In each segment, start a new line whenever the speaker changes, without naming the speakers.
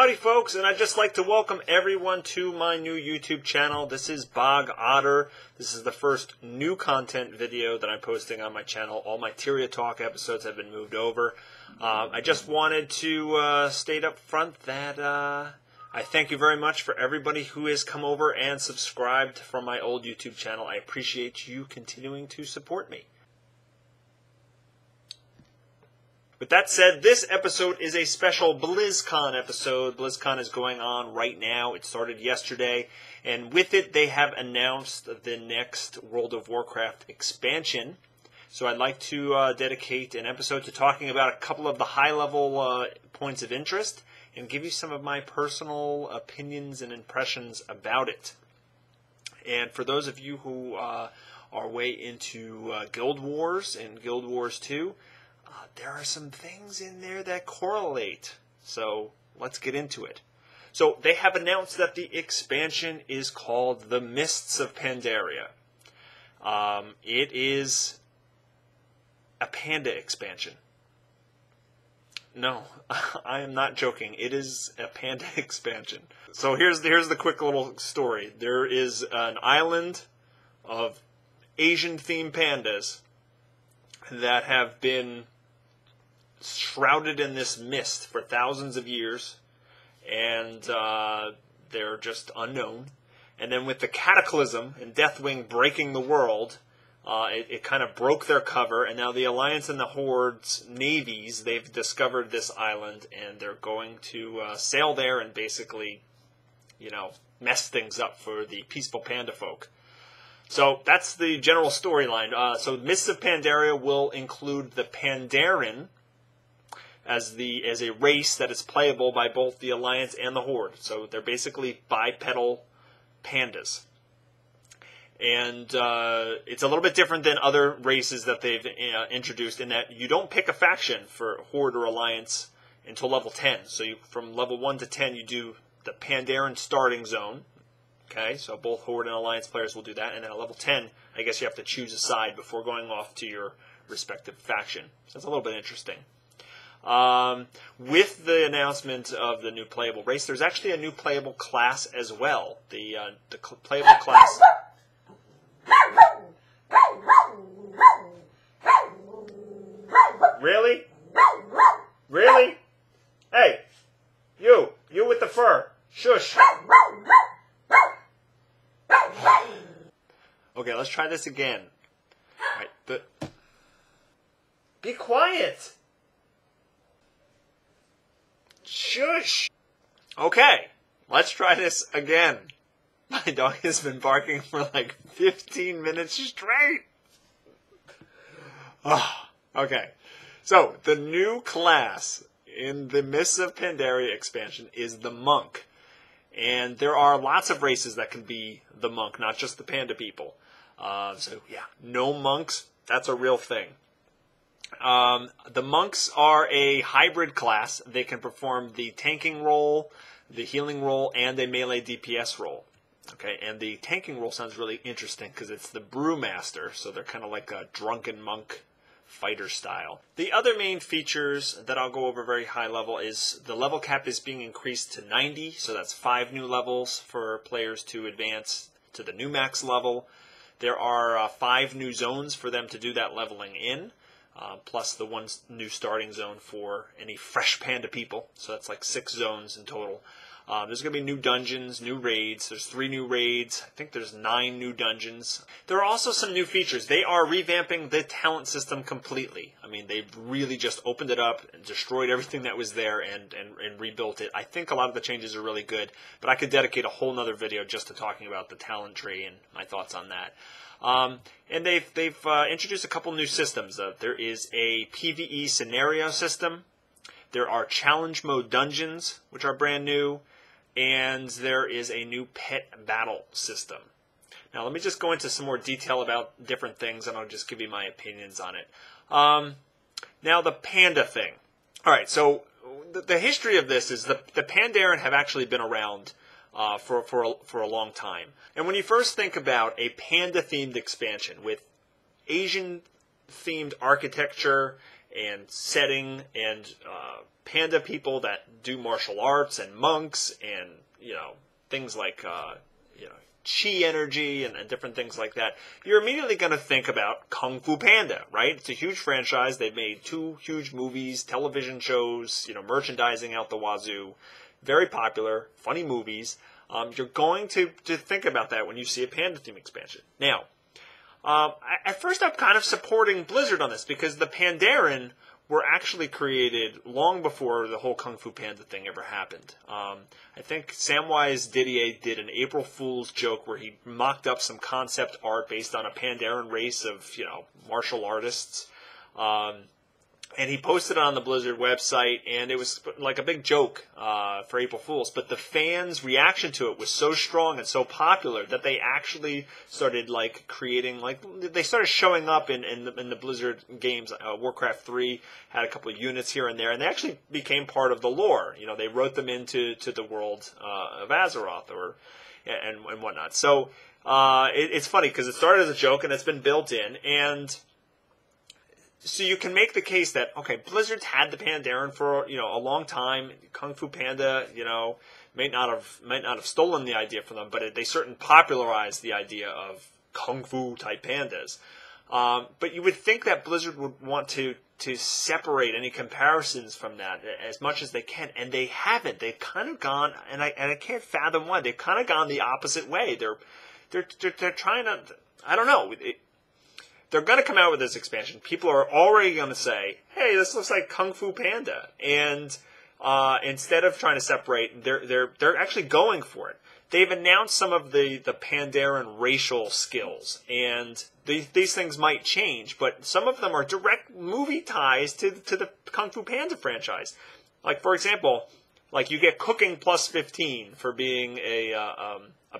Howdy folks, and I'd just like to welcome everyone to my new YouTube channel. This is Bog Otter. This is the first new content video that I'm posting on my channel. All my Tyria Talk episodes have been moved over. I just wanted to state up front that I thank you very much for everybody who has come over and subscribed from my old YouTube channel. I appreciate you continuing to support me. With that said, this episode is a special Blizzcon episode. Blizzcon is going on right now. It started yesterday, and with it they have announced the next World of Warcraft expansion. So I'd like to dedicate an episode to talking about a couple of the high-level points of interest and give you some of my personal opinions and impressions about it. And for those of you who are way into Guild Wars and Guild Wars 2, there are some things in there that correlate. So let's get into it. So they have announced that the expansion is called the Mists of Pandaria. It is a Panda expansion. No, I am not joking. It is a Panda expansion. So here's the quick little story. There is an island of Asian-themed pandas that have been shrouded in this mist for thousands of years, and they're just unknown. And then with the Cataclysm and Deathwing breaking the world, it kind of broke their cover, and now the Alliance and the Horde's navies, they've discovered this island, and they're going to sail there and basically, mess things up for the peaceful panda folk. So that's the general storyline. So Mists of Pandaria will include the Pandaren as a race that is playable by both the Alliance and the Horde. So they're basically bipedal pandas. And it's a little bit different than other races that they've introduced in that you don't pick a faction for Horde or Alliance until level 10. So from level 1 to 10, you do the Pandaren starting zone. Okay, so both Horde and Alliance players will do that. And then at level 10, I guess you have to choose a side before going off to your respective faction. So that's a little bit interesting. With the announcement of the new playable race, there's actually a new playable class as well. The playable class. Really? Really? Hey, you with the fur. Shush. Okay, let's try this again. All right, be quiet. Shush! Okay, let's try this again. My dog has been barking for like 15 minutes straight. Oh, okay, so the new class in the Mists of Pandaria expansion is the Monk. And there are lots of races that can be the Monk, not just the panda people. So yeah, no monks, that's a real thing. The monks are a hybrid class. They can perform the tanking role, the healing role, and a melee DPS role. Okay, and the tanking role sounds really interesting because it's the brewmaster, so they're kind of like a drunken monk fighter style. The other main features that I'll go over very high level is the level cap is being increased to 90, so that's 5 new levels for players to advance to the new max level. There are 5 new zones for them to do that leveling in. Plus the one new starting zone for any fresh panda people. So that's like 6 zones in total. There's going to be new dungeons, new raids. There's 3 new raids. I think there's 9 new dungeons. There are also some new features. They are revamping the talent system completely. I mean, they've really just opened it up and destroyed everything that was there and rebuilt it. I think a lot of the changes are really good, but I could dedicate a whole nother video just to talking about the talent tree and my thoughts on that. And they've introduced a couple new systems. There is a PvE scenario system. There are challenge mode dungeons, which are brand new. And there is a new pet battle system. Now, let me just go into some more detail about different things, and I'll just give you my opinions on it. Now, the panda thing. All right, so the history of this is the Pandaren have actually been around for a long time. And when you first think about a panda-themed expansion with Asian-themed architecture and setting and Panda people that do martial arts and monks and, things like, chi energy and different things like that, you're immediately going to think about Kung Fu Panda, right? It's a huge franchise. They've made 2 huge movies, television shows, merchandising out the wazoo. Very popular, funny movies. You're going to think about that when you see a Panda theme expansion. Now, at first I'm kind of supporting Blizzard on this because the Pandaren were actually created long before the whole Kung Fu Panda thing ever happened. I think Samwise Didier did an April Fool's joke where he mocked up some concept art based on a Pandaren race of, martial artists. And he posted it on the Blizzard website, and it was like a big joke for April Fools. But the fans' reaction to it was so strong and so popular that they actually started creating, they started showing up in the Blizzard games. Warcraft 3 had a couple of units here and there, and they actually became part of the lore. They wrote them into the world of Azeroth and whatnot. So it's funny because it started as a joke and it's been built in, and so you can make the case that, okay, Blizzard's had the Pandaren for, a long time. Kung Fu Panda, might not have stolen the idea from them, but they certainly popularized the idea of Kung Fu type pandas. But you would think that Blizzard would want to separate any comparisons from that as much as they can, and they haven't. They've kind of gone, and I can't fathom why. They've kind of gone the opposite way. They're trying to, I don't know. They're going to come out with this expansion. People are already going to say, hey, this looks like Kung Fu Panda. And instead of trying to separate, they're actually going for it. They've announced some of the Pandaren racial skills. And these things might change, but some of them are direct movie ties to the Kung Fu Panda franchise. Like, for example, you get cooking plus 15 for being a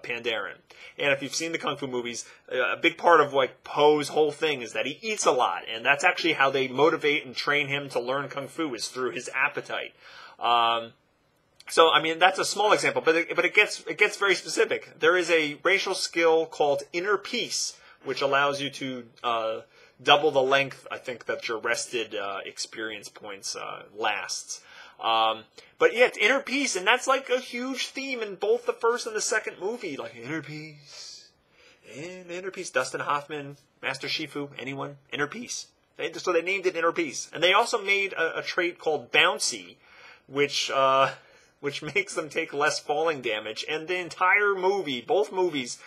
Pandaren. And if you've seen the Kung Fu movies, a big part of Po's whole thing is that he eats a lot, and that's actually how they motivate and train him to learn Kung Fu is through his appetite. So I mean that's a small example, but it gets very specific. There is a racial skill called Inner Peace, which allows you to double the length, I think, that your rested experience points lasts. But yeah, it's Inner Peace, and that's a huge theme in both the first and the second movie. Inner Peace, and Inner Peace. Dustin Hoffman, Master Shifu, anyone? Inner Peace. So they named it Inner Peace. And they also made a trait called Bouncy, which makes them take less falling damage. And the entire movie, both movies,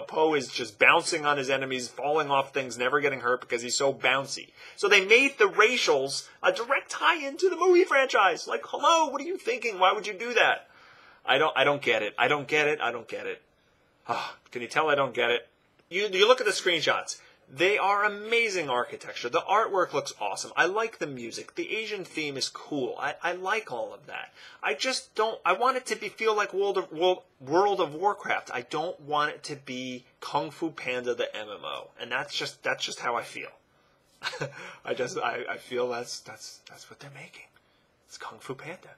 Po is just bouncing on his enemies, falling off things, never getting hurt because he's so bouncy. So they made the racials a direct tie-in to the movie franchise. Hello, what are you thinking? Why would you do that? I don't get it. I don't get it. Oh, can you tell I don't get it? You look at the screenshots. They are amazing architecture. The artwork looks awesome. I like the music. The Asian theme is cool. I like all of that. I just don't. I want it to feel like World of Warcraft. I don't want it to be Kung Fu Panda the MMO, and that's just how I feel. I feel that's what they're making. It's Kung Fu Panda.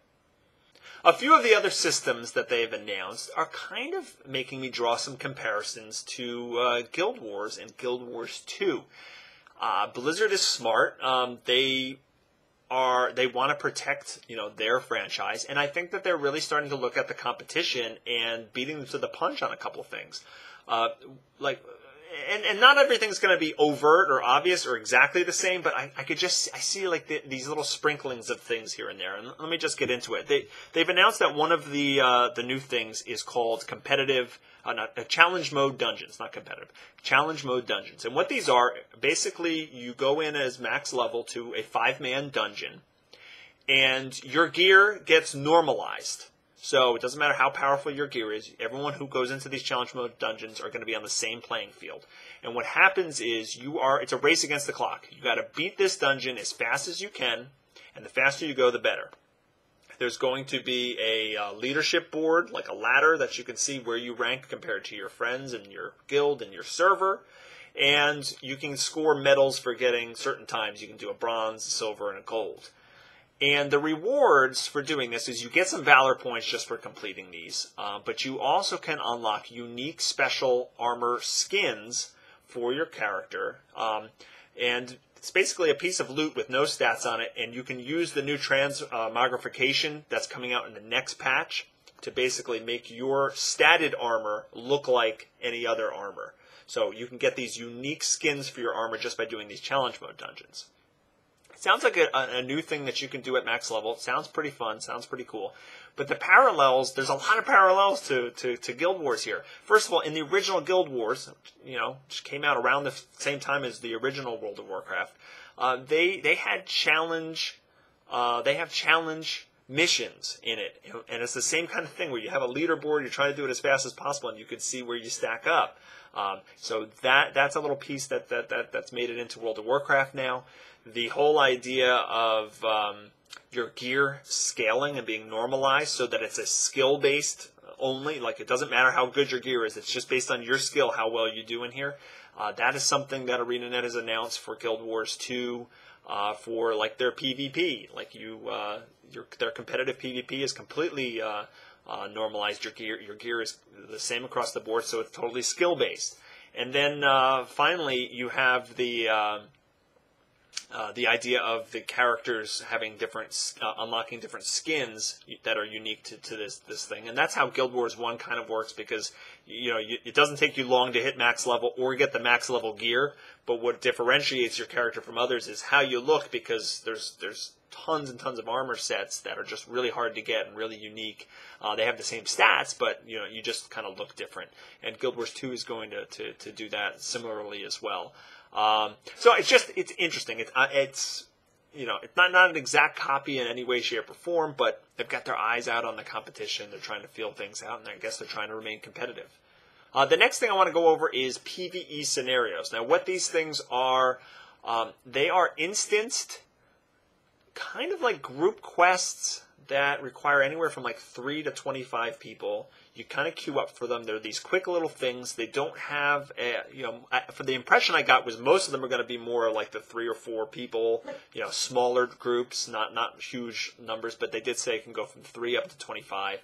A few of the other systems that they've announced are kind of making me draw some comparisons to Guild Wars and Guild Wars 2. Blizzard is smart. They want to protect their franchise, and I think that they're really starting to look at the competition and beating them to the punch on a couple of things. And not everything's going to be overt or obvious or exactly the same, but I see these little sprinklings of things here and there. And let me just get into it. They've announced that one of the new things is called competitive, challenge mode dungeons, not competitive, challenge mode dungeons. And what these are, basically, you go in as max level to a 5-man dungeon, and your gear gets normalized. So it doesn't matter how powerful your gear is. Everyone who goes into these challenge mode dungeons are going to be on the same playing field. And what happens is it's a race against the clock. You got to beat this dungeon as fast as you can, and the faster you go, the better. There's going to be a leadership board, like a ladder that you can see where you rank compared to your friends and your guild and your server. And you can score medals for getting certain times. You can do a bronze, a silver, and a gold. And the rewards for doing this is you get some Valor points just for completing these, but you also can unlock unique special armor skins for your character. And It's basically a piece of loot with no stats on it, and you can use the new transmogrification that's coming out in the next patch to basically make your statted armor look like any other armor. So you can get these unique skins for your armor just by doing these challenge mode dungeons. It sounds like a new thing that you can do at max level. It sounds pretty fun, sounds pretty cool. But the parallels, there's a lot of parallels to Guild Wars here. First of all, in the original Guild Wars, which came out around the same time as the original World of Warcraft, they had challenge missions in it, and it's the same kind of thing where you have a leaderboard, you're trying to do it as fast as possible, and you can see where you stack up. So that's a little piece that's made it into World of Warcraft now. The whole idea of your gear scaling and being normalized so that it's a skill-based only, like it doesn't matter how good your gear is, it's just based on your skill how well you do in here. That is something that ArenaNet has announced for Guild Wars 2 for like their PvP. Like their competitive PvP is completely normalized. Your gear is the same across the board, so it's totally skill-based. And then finally, you have the idea of the characters having different, unlocking different skins that are unique to this thing, and that's how Guild Wars 1 kind of works, because it doesn't take you long to hit max level or get the max level gear. But what differentiates your character from others is how you look, because there's tons and tons of armor sets that are just really hard to get and really unique. They have the same stats, but you just kind of look different. And Guild Wars 2 is going to do that similarly as well. So it's interesting. It's not an exact copy in any way, shape, or form, but they've got their eyes out on the competition. They're trying to feel things out, and I guess they're trying to remain competitive. The next thing I want to go over is PvE scenarios. Now, what these things are, they are instanced, kind of like group quests that require anywhere from like 3 to 25 people. You kind of queue up for them. They're these quick little things. They don't have, for the impression I got was most of them are going to be more like the 3 or 4 people, smaller groups, not huge numbers, but they did say it can go from 3 up to 25.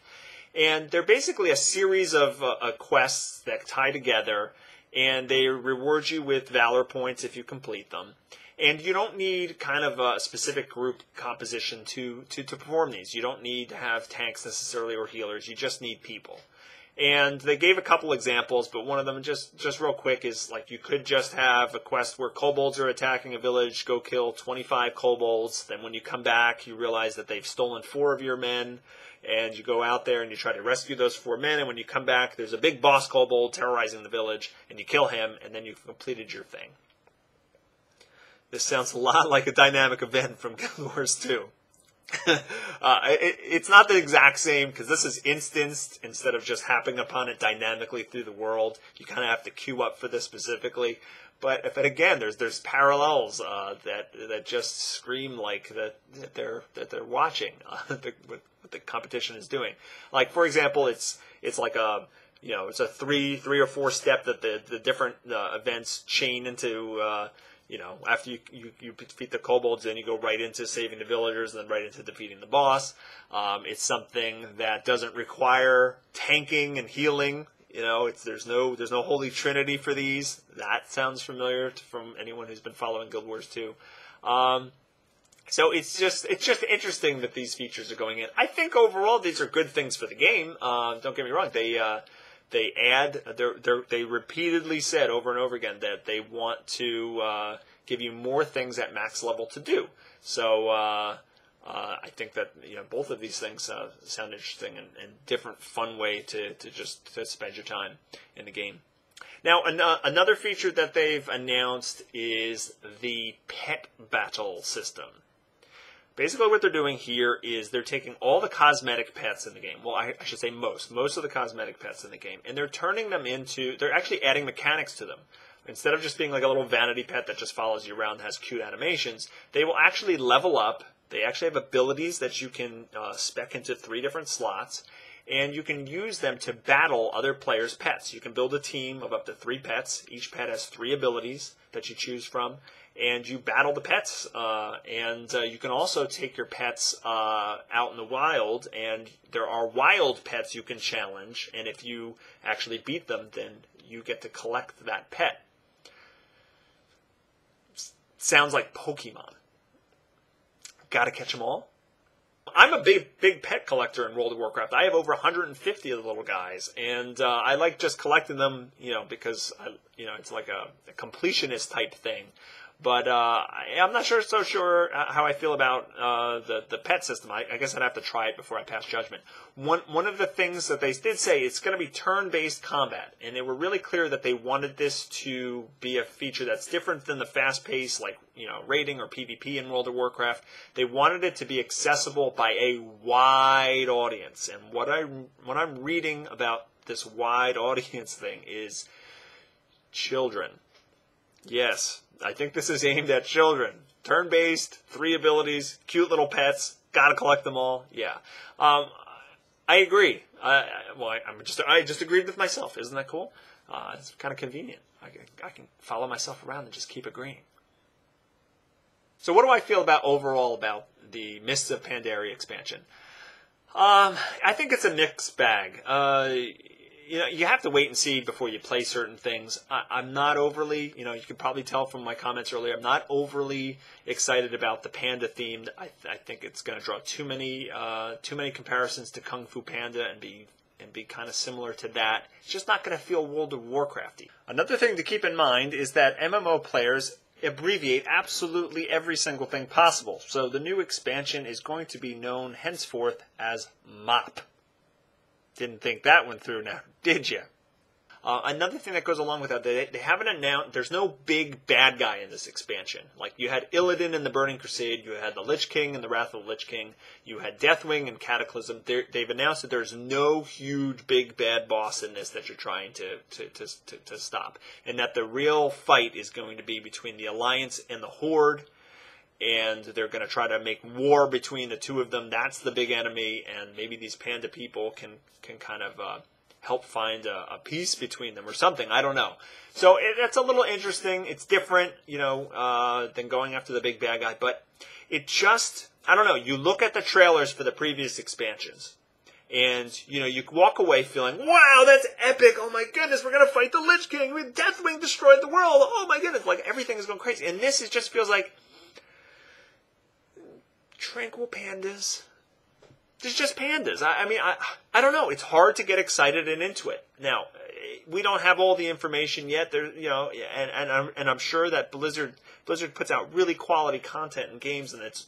And they're basically a series of quests that tie together, and they reward you with valor points if you complete them. And you don't need kind of a specific group composition to perform these. You don't need to have tanks necessarily or healers. You just need people. And they gave a couple examples, but one of them, just real quick, is like you could just have a quest where kobolds are attacking a village, go kill 25 kobolds. Then when you come back, you realize that they've stolen 4 of your men, and you go out there and you try to rescue those 4 men. And when you come back, there's a big boss kobold terrorizing the village, and you kill him, and then you've completed your thing. This sounds a lot like a dynamic event from Guild Wars 2. It's not the exact same, because this is instanced instead of just happening upon it dynamically through the world. You kind of have to queue up for this specifically. But again, there's parallels that just scream like that they're watching what the competition is doing. Like, for example, it's like it's a three or 4 step that the different events chain into. After you defeat the kobolds, then you go right into saving the villagers, and then right into defeating the boss. It's something that doesn't require tanking and healing. There's no holy trinity for these. That sounds familiar from anyone who's been following Guild Wars 2. So it's just interesting that these features are going in. I think overall these are good things for the game. Don't get me wrong. They repeatedly said over and over again that they want to give you more things at max level to do. So I think that both of these things sound interesting and different, fun way to spend your time in the game. Now, another feature that they've announced is the pet battle system. Basically what they're doing here is they're taking all the cosmetic pets in the game. Well, I should say most of the cosmetic pets in the game. And they're turning them into, they're actually adding mechanics to them. Instead of just being like a little vanity pet that just follows you around and has cute animations, they will actually level up. They actually have abilities that you can spec into 3 different slots. And you can use them to battle other players' pets. You can build a team of up to 3 pets. Each pet has 3 abilities that you choose from. And you battle the pets, and you can also take your pets out in the wild, and there are wild pets you can challenge, and if you actually beat them, then you get to collect that pet. sounds like Pokemon. Gotta catch them all. I'm a big pet collector in World of Warcraft. I have over 150 of the little guys, and I like just collecting them, because it's like a completionist type thing. But I'm not so sure how I feel about the pet system. I guess I'd have to try it before I pass judgment. One of the things that they did say, it's going to be turn-based combat, and they were really clear that they wanted this to be a feature that's different than the fast-paced, like raiding or PvP in World of Warcraft. They wanted it to be accessible by a wide audience, and what I'm reading about this wide audience thing is children. Yes. I think this is aimed at children. Turn-based, 3 abilities, cute little pets, gotta collect them all. Yeah. I agree. I just agreed with myself. Isn't that cool? It's kind of convenient. I can follow myself around and just keep agreeing. So what do I feel overall about the Mists of Pandaria expansion? I think it's a mixed bag. You have to wait and see before you play certain things. I'm not overly, you could probably tell from my comments earlier, I'm not overly excited about the Panda theme. I think it's going to draw too many comparisons to Kung Fu Panda and be kind of similar to that. It's just not going to feel World of Warcrafty. Another thing to keep in mind is that MMO players abbreviate absolutely every single thing possible. So the new expansion is going to be known henceforth as MOP. Didn't think that one through now, did you? Another thing that goes along with that, they haven't announced, there's no big bad guy in this expansion. Like, you had Illidan in the Burning Crusade, you had the Lich King in the Wrath of the Lich King, you had Deathwing and Cataclysm. They've announced that there's no huge big bad boss in this that you're trying to stop. And that the real fight is going to be between the Alliance and the Horde, and they're going to try to make war between the two of them. That's the big enemy, and maybe these Panda people can kind of help find a peace between them or something. I don't know. So that's a little interesting. It's different, than going after the big bad guy. But it just, I don't know. You look at the trailers for the previous expansions, and, you walk away feeling, wow, that's epic. Oh, my goodness, we're going to fight the Lich King. Deathwing destroyed the world. Oh, my goodness. Like, everything is going crazy. And this just feels like tranquil pandas. There's just pandas. I don't know. It's hard to get excited and into it. Now, we don't have all the information yet. There, and I'm sure that Blizzard puts out really quality content and games, and it's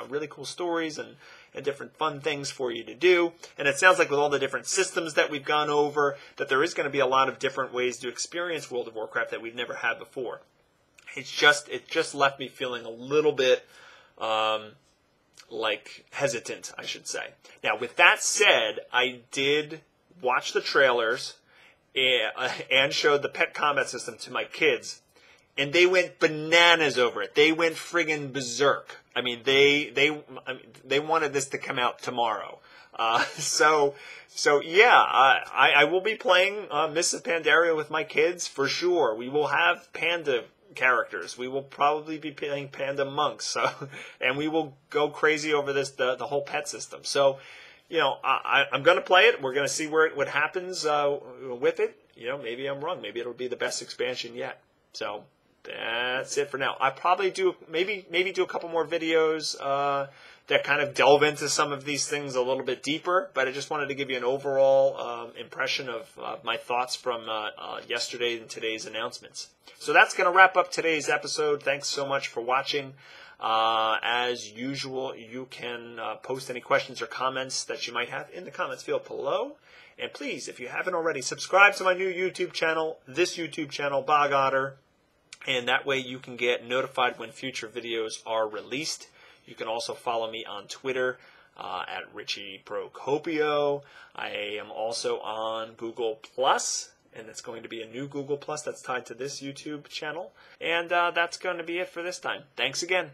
really cool stories and different fun things for you to do. And it sounds like with all the different systems that we've gone over, that there is going to be a lot of different ways to experience World of Warcraft that we've never had before. It just left me feeling a little bit hesitant, I should say. Now, with that said, I did watch the trailers and showed the pet combat system to my kids, and they went bananas over it. They went friggin' berserk. They wanted this to come out tomorrow. So yeah, I will be playing Mists of Pandaria with my kids for sure. We will have Panda characters. We will probably be playing Panda monks, and we will go crazy over the whole pet system. So, I'm going to play it. We're going to see what happens with it. Maybe I'm wrong. Maybe it'll be the best expansion yet. So that's it for now. I probably do maybe do a couple more videos that kind of delve into some of these things a little bit deeper. But I just wanted to give you an overall impression of my thoughts from yesterday and today's announcements. So that's going to wrap up today's episode. Thanks so much for watching. As usual, you can post any questions or comments that you might have in the comments field below. And please, if you haven't already, subscribe to my new YouTube channel, this YouTube channel, Bog Otter. And that way you can get notified when future videos are released. You can also follow me on Twitter at Richie Procopio. I am also on Google+, and it's going to be a new Google+ that's tied to this YouTube channel. And that's going to be it for this time. Thanks again.